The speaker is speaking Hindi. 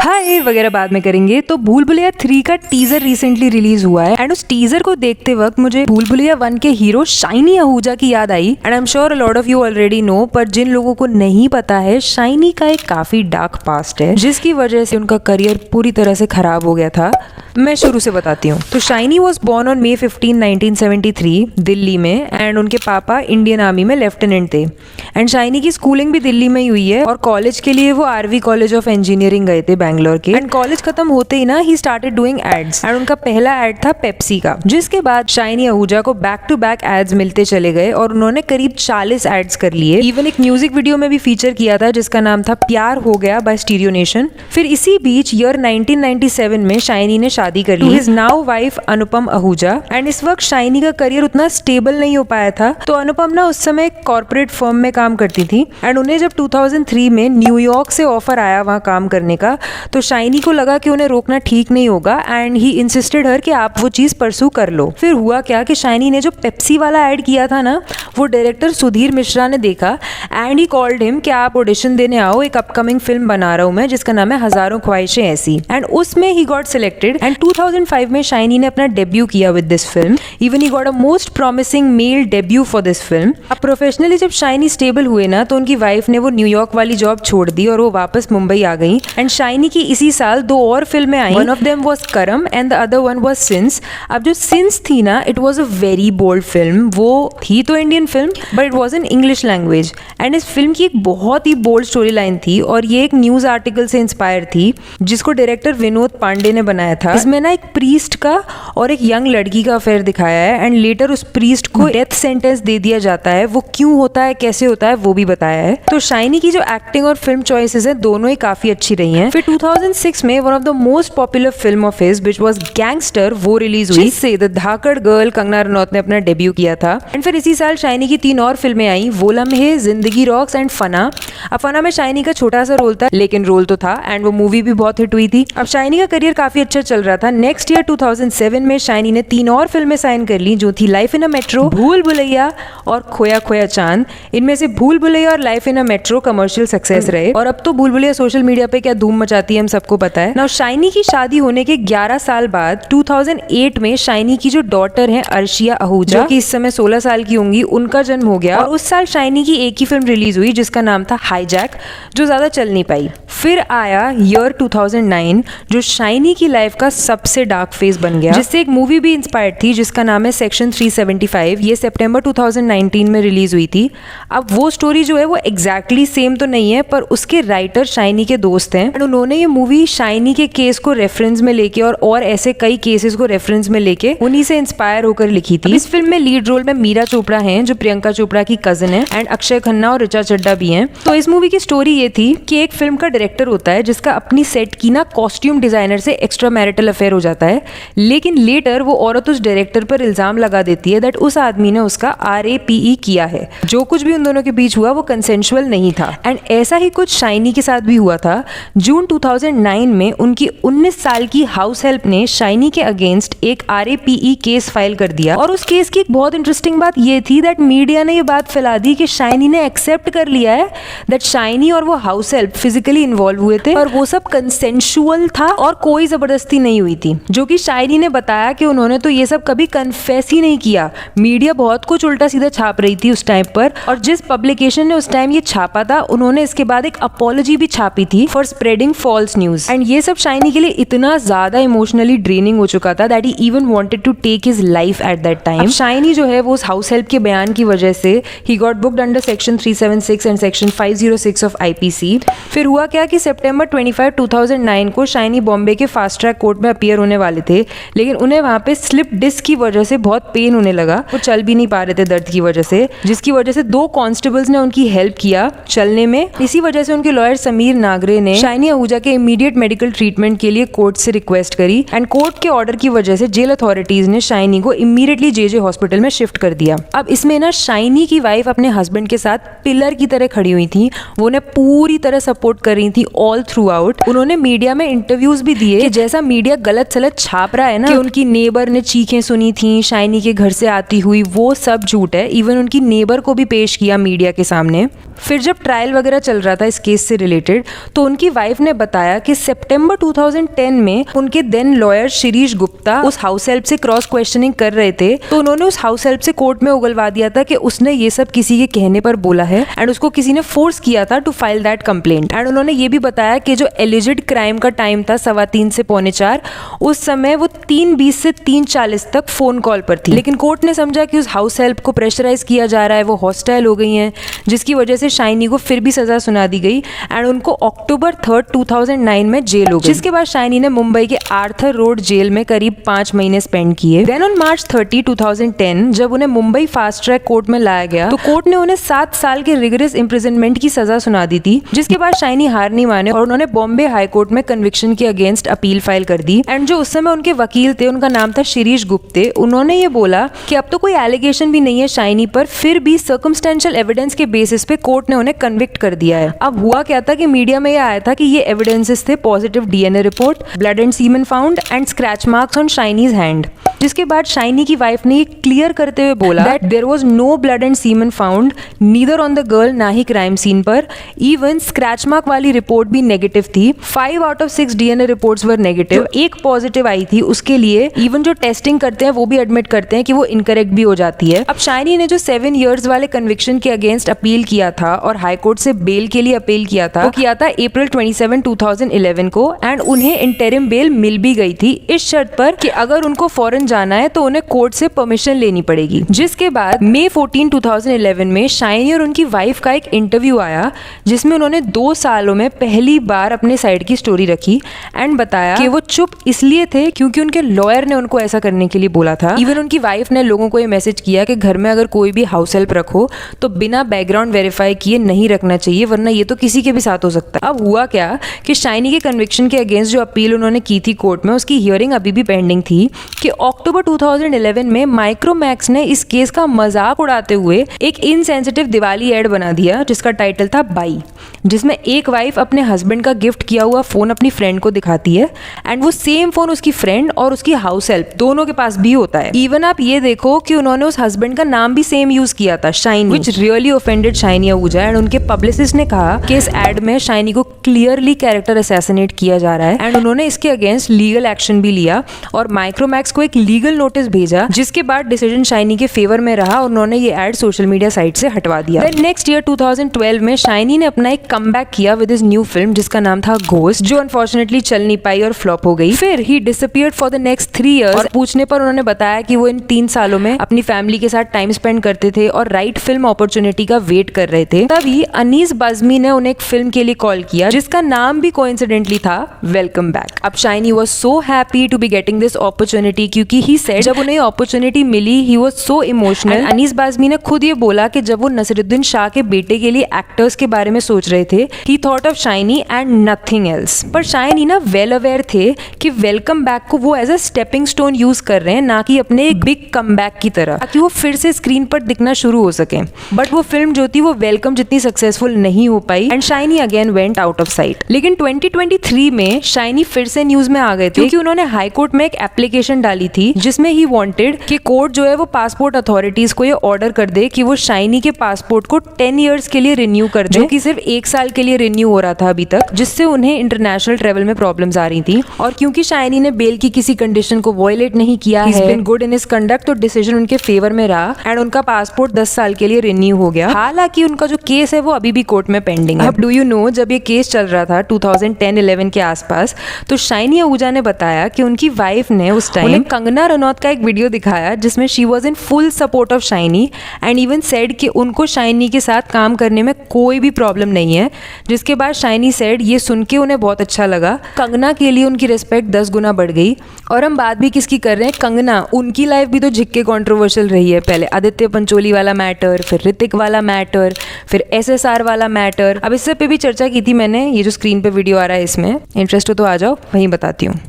हाय वगैरह बाद में करेंगे। तो भूल भुलैया 3 का टीजर रिसेंटली रिलीज हुआ है एंड उस टीजर को देखते वक्त मुझे भूल भुलैया 1 के हीरो शाइनी आहूजा की याद आई। And I am sure a lot of you already know, पर जिन लोगों को नहीं पता है, शाइनी का एक काफी डार्क पास्ट है जिसकी वजह से उनका करियर पूरी तरह से खराब हो गया था। मैं शुरू से बताती हूँ। तो shiny was born on May 15, 1973 Delhi में एंड उनके पापा इंडियन आर्मी में लेफ्टिनेंट थे। एंड शाइनी की स्कूलिंग भी दिल्ली में ही हुई है और कॉलेज के लिए वो आरवी कॉलेज ऑफ इंजीनियरिंग गए थे बैंगलोर के। एंड कॉलेज खत्म होते ही ना ही स्टार्टेड डूइंग एड्स एंड उनका पहला एड था पेप्सी का, जिसके बाद शाइनी आहूजा को बैक टू बैक एड्स मिलते चले गए और उन्होंने करीब 40 एड्स कर लिए। इवन एक म्यूजिक वीडियो में भी फीचर किया था जिसका नाम था प्यार हो गया बाय स्टीरियो नेशन। फिर इसी बीच ईयर 1997 में शाइनी ने शादी कर ली his now wife Anupam Ahuja. And इस वक्त शाइनी का करियर उतना स्टेबल नहीं हो पाया था, तो अनुपम ना उस समय एक कॉर्पोरेट फर्म में काम करती थी। एंड उन्हें जब 2003 में न्यूयॉर्क से ऑफर आया वहाँ काम करने का, तो शाइनी को लगा कि उन्हें रोकना ठीक नहीं होगा एंड ही इंसिस्टेड हर कि आप वो चीज परसू कर लो। फिर हुआ क्या कि शाइनी ने जो पेप्सी वाला एड किया था ना, वो डायरेक्टर सुधीर मिश्रा ने देखा एंड ही कॉल्ड हिम कि आप ऑडिशन देने आओ, एक अपकमिंग फिल्म बना रहा हूँ मैं जिसका नाम है हजारों ख्वाहिशें ऐसी। एंड उसमें ही गॉट सिलेक्टेड एंड 2005 में शाइनी ने अपना डेब्यू किया with this film. Even he got a most promising mail debut for this film. अब प्रोफेशनली जब शाइनी स्टेबल हुए ना, तो उनकी वाइफ ने वो न्यूयॉर्क वाली जॉब छोड़ दी और वो वापस मुंबई आ गई। एंड शाइनी की इसी साल 2 और फिल्में आई। One of them was Karam and the other one was Sins. अब जो सिंस थी ना, it was a very bold film. वो थी तो Indian film but it was in English language. And इस फिल्म की एक बहुत ही बोल्ड स्टोरी लाइन थी और ये एक न्यूज आर्टिकल से इंस्पायर थी जिसको डायरेक्टर विनोद पांडे ने बनाया था। इसमें ना एक प्रीस्ट का और एक यंग लड़की का अफेयर दिखाया है एंड लेटर उस प्रीस्ट को डेथ सेंटेंस दे दिया जाता है। वो क्यों होता है, कैसे होता है, वो भी बताया है। तो शाइनी की जो एक्टिंग और फिल्म चॉइसेस है, दोनों ही काफी अच्छी रही हैं। फिर 2006 में one of the most popular film of his which was gangster, वो रिलीज हुई, जिससे the Dhakad girl Kangana Ranaut ने अपना डेब्यू किया था। एंड फिर इसी साल शाइनी की 3 और फिल्में आई, वो लम्हे, जिंदगी रॉक्स एंड फना। अब फना में शाइनी का छोटा सा रोल था, लेकिन रोल तो था एंड वो मूवी भी बहुत हिट हुई थी। अब शाइनी का करियर काफी अच्छा चल रहा था। नेक्स्ट ईयर 2007 में शाइनी ने 3 और फिल्में साइन कर ली, जो थी लाइफ इन अ मेट्रो, भूल भुलैया और खोया खोया चांद। इनमें से भूल भुलैया और life in a metro commercial success रहे और अब तो भूल भुलैया सोशल मीडिया पे क्या धूम मचाती है, हम सबको पता है। नाउ शाइनी की शादी होने के 11 साल बाद 2008 में शाइनी की जो डॉटर है अर्शिया आहूजा, जो कि इस समय 16 साल की होंगी, उनका जन्म हो गया। और उस साल शाइनी की एक ही फिल्म रिलीज हुई जिसका नाम था हाईजैक, जो ज्यादा चल नहीं पाई। फिर आया ईयर 2009 जो शाइनी की लाइफ का सबसे डार्क फेज बन गया, जिससे एक मूवी भी इंस्पायर्ड थी जिसका नाम है सेक्शन 375। ये सितंबर 2019 में रिलीज हुई थी। अब वो स्टोरी जो है वो एग्जैक्टली सेम तो नहीं है, पर उसके राइटर शाइनी के दोस्त हैं और उन्होंने ये मूवी शाइनी के केस को रेफरेंस में लेके और ऐसे कई केसेस को रेफरेंस में लेके उन्हीं से इंस्पायर होकर लिखी थी। इस फिल्म में लीड रोल में मीरा चोपड़ा हैं, जो प्रियंका चोपड़ा की कजिन है, एंड अक्षय खन्ना और ऋचा चड्ढा भी हैं। तो इस मूवी की स्टोरी ये थी कि एक फिल्म का डायरेक्टर होता है जिसका अपनी सेट की ना कॉस्ट्यूम डिजाइनर से एक्स्ट्रा मैरिटल अफेयर हो जाता है, लेकिन लेटर वो औरत उस डायरेक्टर पर इल्जाम लगा देती है दैट उस आदमी ने उसका RAPE किया है। जो कुछ भी उन दोनों के बीच हुआ वो कंसेंशुअल नहीं था। एंड ऐसा ही कुछ शाइनी के साथ भी हुआ था। जून 2009 में उनकी 19 साल की हाउस हेल्प ने शाइनी के अगेंस्ट एक RAPE केस फाइल कर दिया। और उस केस की एक बहुत इंटरेस्टिंग बात ये थी दैट मीडिया ने ये बात फैला दी कि शाइनी ने एक्सेप्ट कर लिया है दैट शाइनी और वो हाउस हेल्प फिजिकली इन्वॉल्व हुए थे और वो सब कंसेंशुअल था और कोई जबरदस्ती नहीं हुई थी। जो कि शाइनी ने बताया कि उन्होंने तो ये सब कभी कन्फेस ही नहीं किया। मीडिया बहुत कुछ उल्टा सीधा छाप रही थी उस टाइम पर, और जिस पब्लिकेशन ने उस टाइम ये छापा था उन्होंने इसके बाद एक अपॉलॉजी भी छापी थी for spreading false news. And ये सब शाइनी के लिए इतना ज्यादा इमोशनली ड्रेनिंग हो चुका था that he even wanted to take his life at that time. Shiney जो है वो उस हाउस हेल्प के बयान की वजह से he got booked under section 376 and section 506 of IPC। फिर हुआ क्या कि सितंबर 25, 2009 को शाइनी बॉम्बे के फास्ट ट्रैक कोर्ट में अपीयर होने वाले थे, लेकिन उन्हें वहां पे स्लिप डिस्क की वजह से बहुत पेन होने लगा। वो चल भी नहीं पा रहे थे दर्द की वजह से, जिसकी वजह से 2 कांस्टेबल्स ने उनकी हेल्प किया चलने में। इसी वजह से उनके लॉयर समीर नागरे ने शाइनी आहूजा के इमीडिएट मेडिकल ट्रीटमेंट के लिए कोर्ट से रिक्वेस्ट करी एंड कोर्ट के ऑर्डर की वजह से जेल अथॉरिटीज ने शाइनी को इमीडिएटली JJ हॉस्पिटल में शिफ्ट कर दिया। अब इसमें ना शाइनी की वाइफ अपने हस्बैंड के साथ पिलर की तरह खड़ी हुई थी, वो उन्हें पूरी तरह सपोर्ट कर रही थी ऑल थ्रू आउट। उन्होंने मीडिया में इंटरव्यूज भी दिए कि जैसा मीडिया गलत सलत छाप रहा है ना कि उनकी नेबर ने चीखें सुनी थी शाइनी के घर से आती हुई, वो सब झूठ है। इवन उनकी नेबर को भी पेश किया मीडिया के सामने। फिर जब ट्रायल वगैरह चल रहा था इस केस से रिलेटेड, तो उनकी वाइफ ने बताया कि सितंबर 2010 में उनके देन लॉयर शिरीष गुप्ता उस हाउस हेल्प से क्रॉस क्वेश्चनिंग कर रहे थे, तो उन्होंने उस हाउस हेल्प से कोर्ट में उगलवा दिया था कि उसने ये सब किसी के कहने पर बोला है एंड उसको किसी ने फोर्स किया था to file that complaint. And उन्होंने ये भी बताया कि जो एलिजिड क्राइम का टाइम था 3:15 से 3:45, उस समय वो 3:20 से 3:40 तक फोन कॉल पर थी। लेकिन कोर्ट ने समझा कि उस हाउस हेल्प को प्रेशराइज किया जा रहा है, वो हॉस्टाइल हो गई हैं, जिसकी वजह से शाइनी को फिर भी सजा सुना दी गई एंड उनको अक्टूबर 3, 2009 में जेल हो गई, जिसके बाद शाइनी ने मुंबई के आर्थर रोड जेल में करीब 5 महीने स्पेंड किए। देन ऑन मार्च 30, 2010 जब उन्हें मुंबई फास्ट ट्रैक कोर्ट में लाया गया, तो कोर्ट ने उन्हें 7 साल के रिगरस इम्प्रिजनमेंट की सजा सुना दी थी, जिसके बाद शाइनी हार नहीं माने और उन्होंने बॉम्बे हाई कोर्ट में कन्विक्शन के अगेंस्ट अपील फाइल कर दी। एंड जो उस समय उनके वकील थे, उनका नाम था शिरीष गुप्ते, उन्होंने ये बोला कि अब तो कोई एलिगेशन भी नहीं है शाइनी पर, फिर भी सर्कमस्टेंशियल एविडेंस के बेसिस पे कोर्ट ने उन्हें कन्विक्ट कर दिया है। अब हुआ क्या था कि मीडिया में ये आया था कि ये एविडेंसेस थे positive DNA report, blood and semen found and scratch marks on Shiney's hand, जिसके बाद शाइनी की वाइफ ने ये क्लियर करते हुए बोला that there was no blood and semen found neither on the girl, ना ही क्राइम सीन पर। इवन स्क्रैच मार्क वाली रिपोर्ट भी नेगेटिव थी। 5 out of 6 DNA reports were negative, एक पॉजिटिव आई थी, उसके लिए इवन जो टेस्टिंग करते हैं वो भी एडमिट करते हैं कि वो इनकरेक्ट भी हो जाती है। अब शाइनी ने जो 7 इयर्स वाले कन्विक्शन के अगेंस्ट अपील किया था और हाई कोर्ट से बेल के लिए अपील किया था, वो किया था अप्रैल 27, 2011 को एंड उन्हें इंटरिम बेल मिल भी गई थी, इस शर्त पर कि अगर उनको फॉरेन जाना है तो उन्हें कोर्ट से परमिशन लेनी पड़ेगी। जिसके बाद मई 14, 2011 में शाइनी और उनकी वाइफ का एक इंटरव्यू आया, जिसमें उन्होंने 2 सालों में पहली बार अपने साइड की स्टोरी रखी एंड बताया कि वो चुप इसलिए थे क्योंकि उनके लॉयर ने उनको ऐसा करने के लिए बोला था। इवन उनकी वाइफ ने लोगों को ये मैसेज किया कि घर में अगर कोई भी हाउस हेल्प रखो तो बिना बैकग्राउंड वेरीफाई किए नहीं रखना चाहिए, वरना ये तो किसी के भी साथ हो सकता है। अब हुआ क्या कि शाइनी के कन्विक्शन के अगेंस्ट जो अपील उन्होंने की थी कोर्ट में, उसकी हियरिंग अभी भी पेंडिंग थी कि अक्टूबर 2011 में माइक्रोमैक्स ने इस केस का मजाक उड़ाते हुए एक इनसेंसिटिव दिवाली एड बना दिया जिसका टाइटल था बाई, जिसमें एक वाइफ अपने हस्बैंड का गिफ्ट किया हुआ फोन अपनी फ्रेंड को दिखाती है एंड वो सेम फोन उसकी फ्रेंड और उसकी हाउस हेल्प दोनों के पास भी होता है। इवन आप ये देखो कि उन्होंने उस हस्बैंड का नाम भी सेम यूज किया था, shiny, which really offended shiny Ahuja and उनके पब्लिसिस्ट ने कहा कि इस एड में शाइनी को क्लियरली कैरेक्टर असैसिनेट किया जा रहा है एंड उन्होंने इसके अगेंस्ट लीगल एक्शन भी लिया और माइक्रोमैक्स को एक लीगल नोटिस भेजा, जिसके बाद डिसीजन शाइनी के फेवर में रहा और उन्होंने ये एड सोशल मीडिया साइट से हटवा दिया। नेक्स्ट ईयर 2012 में शाइनी ने अपना एक कमबैक किया विद हिज न्यू फिल्म जिसका नाम था घोस्ट, जो अनफॉर्चुनेटली चल नहीं पाई और फ्लॉप हो गई। फिर ही disappeared for the next 3 years और पूछने पर उन्होंने बताया कि वो इन 3 सालों में अपनी फैमिली के साथ टाइम स्पेंड करते थे और राइट फिल्म अपॉर्चुनिटी का वेट कर रहे थे। तभी अनीस बाज़मी ने उन्हें एक फिल्म के लिए कॉल किया जिसका नाम भी कोइंसिडेंटली था वेलकम बैक। अब Shiney was so happy to be getting this opportunity क्योंकि ही सेड जब उन्हें अपॉर्चुनिटी मिली he was so emotional. Anees Bazmee ने खुद ये बोला कि जब वो नसीरुद्दीन शाह के बेटे के लिए एक्टर्स के बारे में सोच रहे थे, he thought of Shiney and nothing else. पर शाइनी ना वेल अवेयर थे कि वेलकम बैक को वो as a stepping stone use कर रहे हैं, ना कि अपने एक बिग कमबैक की तरह, ताकि वो फिर से स्क्रीन पर दिखना शुरू हो सके। बट वो फिल्म जो थी वो वेलकम जितनी सक्सेसफुल नहीं हो पाई and Shiney again went out of sight. लेकिन 2023 में शाइनी फिर से न्यूज में आ गए थे क्योंकि उन्होंने हाई कोर्ट में एक एप्लीकेशन डाली थी जिसमें ही वांटेड कि कोर्ट जो है वो पासपोर्ट अथॉरिटीज को ये ऑर्डर कर दे कि वो शाइनी के पासपोर्ट को 10 इयर्स के लिए रिन्यू कर दे, जो कि सिर्फ 1 साल के लिए रिन्यू हो रहा था अभी तक, जिससे उन्हें इंटरनेशनल ट्रेवल में प्रॉब्लम्स आ रही थी। और क्योंकि शाइनी ने बेल की किसी कंडीशन को वॉयलेट नहीं किया है, been good in his conduct, तो डिसीजन उनके फेवर में रहा एंड उनका पासपोर्ट 10 साल के लिए रिन्यू हो गया। हालांकि उनका जो केस है वो अभी भी कोर्ट में पेंडिंग है। अब डू यू नो, जब ये केस चल रहा था 2010-11 के आसपास, तो शाइनी आहूजा ने बताया कि उनकी वाइफ ने उस टाइम कंगना रनौत का एक वीडियो दिखाया जिसमें she was in full support of Shiney and even said कि उनको शाइनी के साथ काम करने में कोई भी प्रॉब्लम नहीं है। जिसके बाद शाइनी सेड ये सुन के उन्हें बहुत अच्छा लगा, कंगना के लिए उनकी रिस्पेक्ट 10 गुना बढ़ गई। और हम बात भी किसकी कर रहे हैं, कंगना, उनकी लाइफ भी तो झिक्के कंट्रोवर्शियल रही है। पहले आदित्य पंचोली वाला मैटर, फिर ऋतिक वाला मैटर, फिर SSR वाला मैटर। अब इस सब पे भी चर्चा की थी मैंने, ये जो स्क्रीन पे वीडियो आ रहा है इसमें। इंटरेस्ट हो तो आ जाओ, वहीं बताती हूँ।